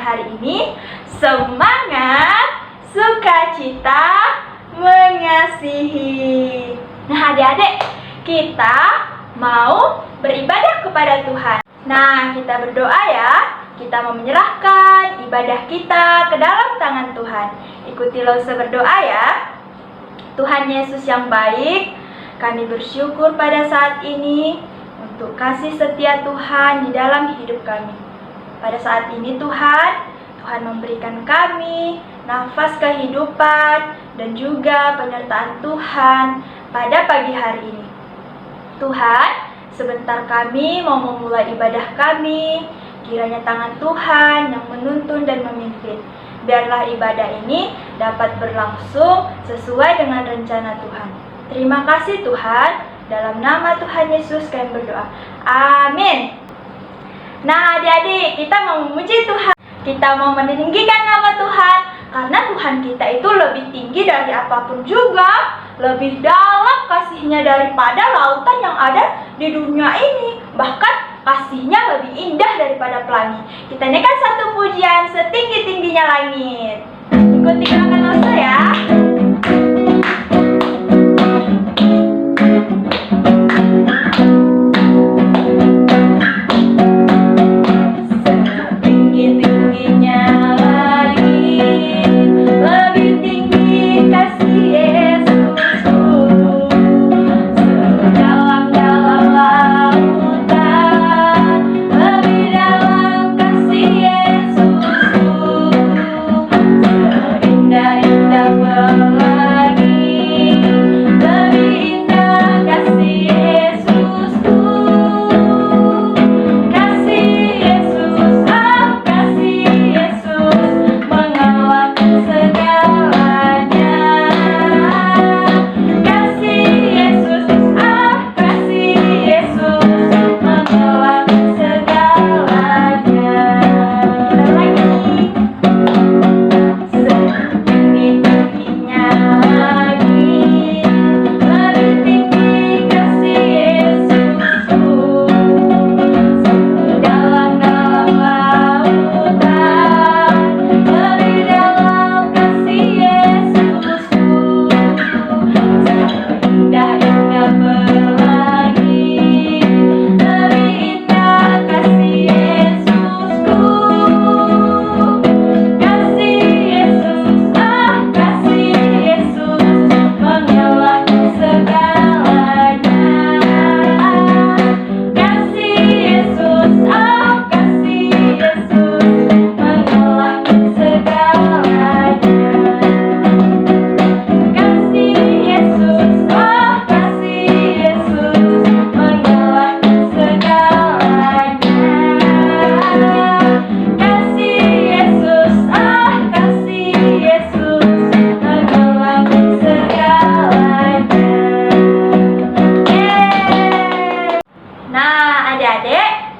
hari ini. Semangat, sukacita, mengasihi. Nah adik-adik, kita mau beribadah kepada Tuhan. Nah kita berdoa ya. Kita mau menyerahkan ibadah kita ke dalam tangan Tuhan. Ikutilah berdoa ya. Tuhan Yesus yang baik, kami bersyukur pada saat ini untuk kasih setia Tuhan di dalam hidup kami. Pada saat ini Tuhan memberikan kami nafas kehidupan dan juga penyertaan Tuhan pada pagi hari ini. Tuhan, sebentar kami mau memulai ibadah kami. Kiranya tangan Tuhan yang menuntun dan memimpin. Biarlah ibadah ini dapat berlangsung sesuai dengan rencana Tuhan. Terima kasih Tuhan. Dalam nama Tuhan Yesus kami berdoa. Amin. Nah adik-adik, kita mau memuji Tuhan. Kita mau meninggikan nama Tuhan. Karena Tuhan kita itu lebih tinggi dari apapun juga. Lebih dalam kasihnya daripada lautan yang ada di dunia ini. Bahkan kasihnya lebih indah daripada pelangi. Kita nyanyikan satu pujian setinggi-tingginya langit. Ikuti gerakan saya.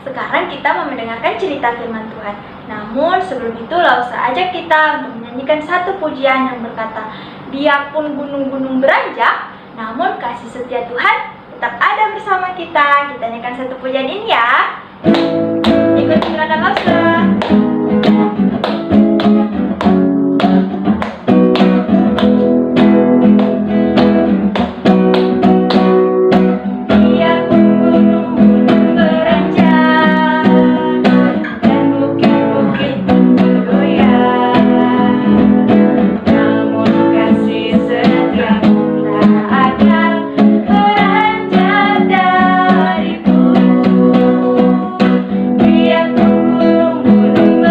Sekarang kita mau mendengarkan cerita firman Tuhan. Namun sebelum itu langsung ajak kita untuk menyanyikan satu pujian yang berkata, biarpun gunung-gunung beranjak, namun kasih setia Tuhan tetap ada bersama kita. Kita nyanyikan satu pujian ini ya. Ikuti gerakan langsung. Gunung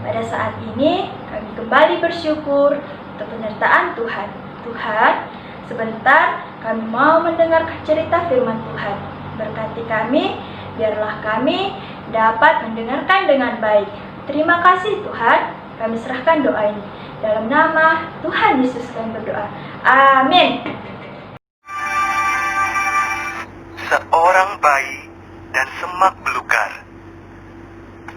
Pada saat ini kami kembali bersyukur untuk penyertaan Tuhan. Tuhan, sebentar kami mau mendengarkan cerita firman Tuhan. Berkati kami, biarlah kami dapat mendengarkan dengan baik. Terima kasih Tuhan, kami serahkan doa ini. Dalam nama Tuhan Yesus kami berdoa. Amin. Seorang bayi dan semak belukar.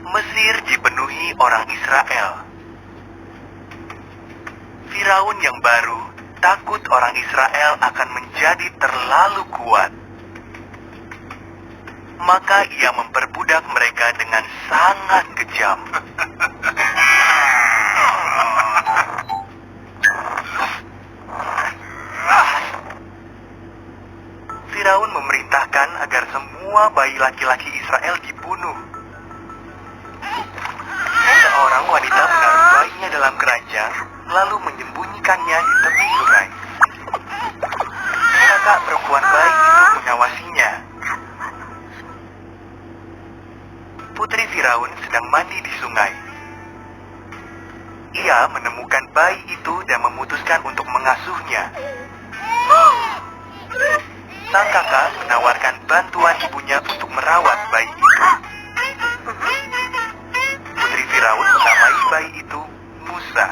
Mesir dipenuhi orang Israel. Firaun yang baru takut orang Israel akan menjadi terlalu kuat. Maka ia memperbudak mereka dengan sangat kejam. Firaun memerintahkan agar semua bayi laki-laki Israel dibunuh. Seorang wanita menaruh bayinya dalam keranjang, lalu menyembunyikannya di tepi sungai. Kakak perempuan bayi itu mengawasinya. Putri Firaun sedang mandi di sungai. Ia menemukan bayi itu dan memutuskan untuk mengasuhnya. Sang kakak menawarkan bantuan ibunya untuk merawat bayi itu. Putri Firaun menamai bayi itu Musa.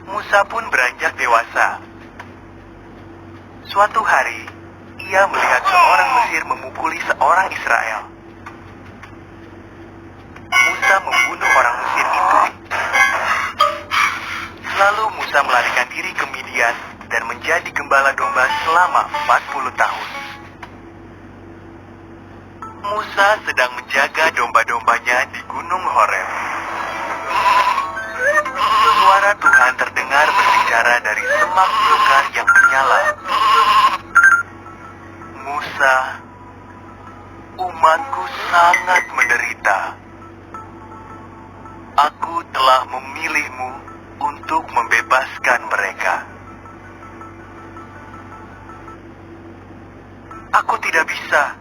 Musa pun beranjak dewasa. Suatu hari, ia melihat seorang Mesir memukuli seorang Israel. Musa membunuh orang Mesir itu. Lalu Musa melarikan diri ke Midian dan menjadi gembala domba selama 40 tahun. Musa sedang menjaga domba-dombanya di Gunung Horeb. Suara Tuhan terdengar berbicara dari semak belukar yang menyala. Musa, umatku sangat menderita. Aku telah memilihmu untuk membebaskan mereka. Aku tidak bisa,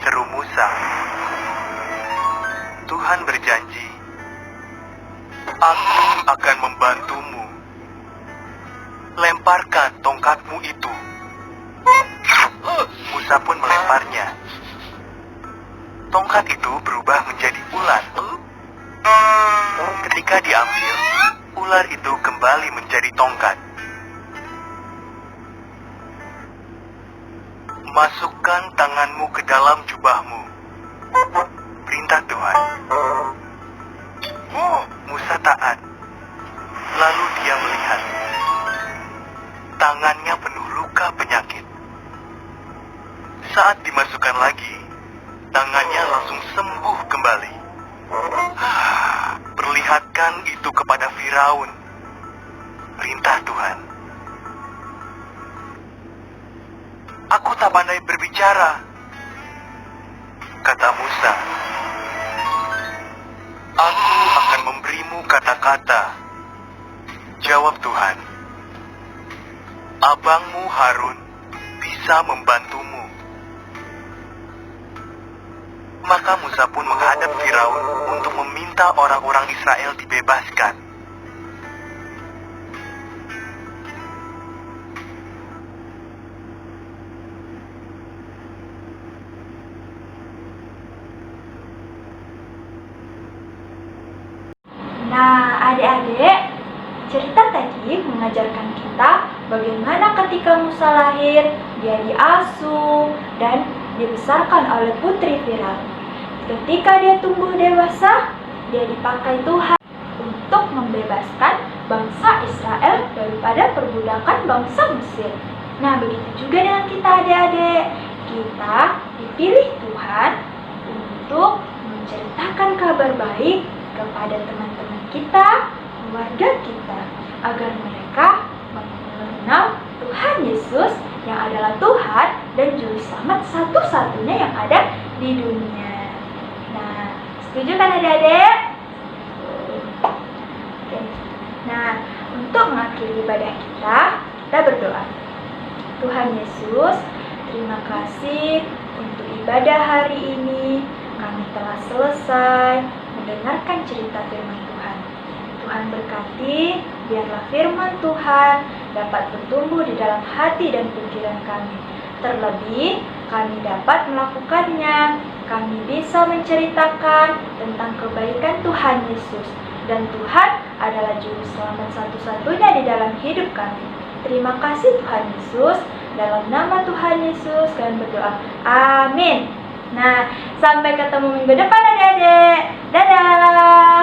seru Musa. Tuhan berjanji, aku akan membantumu. Lemparkan tongkatmu itu. Musa pun melemparnya. Tongkat itu berubah menjadi ular. Ketika diambil, ular itu kembali menjadi tongkat. Masukkan tanganmu ke dalam jubahmu, perintah Tuhan. Musa taat. Lalu dia melihat tangannya penuh luka penyakit. Saat dimasukkan lagi, tangannya langsung sembuh kembali. Perlihatkan itu kepada Firaun, perintah Tuhan. Aku tak pandai berbicara, kata Musa. Aku akan memberimu kata-kata, jawab Tuhan. Abangmu Harun bisa membantumu. Maka Musa pun menghadap Firaun untuk meminta orang-orang Israel dibebaskan. Nah, adik-adik, cerita tadi mengajarkan kita bagaimana ketika Musa lahir, dia diasuh dan dibesarkan oleh putri Firaun. Ketika dia tumbuh dewasa, dia dipakai Tuhan untuk membebaskan bangsa Israel daripada perbudakan bangsa Mesir. Nah, begitu juga dengan kita adik-adik. Kita dipilih Tuhan untuk menceritakan kabar baik kepada teman-teman kita, keluarga kita, agar mereka mengenal Tuhan Yesus yang adalah Tuhan dan Juru Selamat satu-satunya yang ada di dunia. Nah, setuju kan adik-adik? Oke. Nah, untuk mengakhiri ibadah kita berdoa. Tuhan Yesus, terima kasih untuk ibadah hari ini. Kami telah selesai mendengarkan cerita firman Tuhan. Tuhan berkati, biarlah firman Tuhan dapat bertumbuh di dalam hati dan pikiran kami. Terlebih, kami dapat melakukannya. Kami bisa menceritakan tentang kebaikan Tuhan Yesus. Dan Tuhan adalah juru selamat satu-satunya di dalam hidup kami. Terima kasih Tuhan Yesus. Dalam nama Tuhan Yesus kalian berdoa. Amin. Nah, sampai ketemu minggu depan adik-adik. Dadah.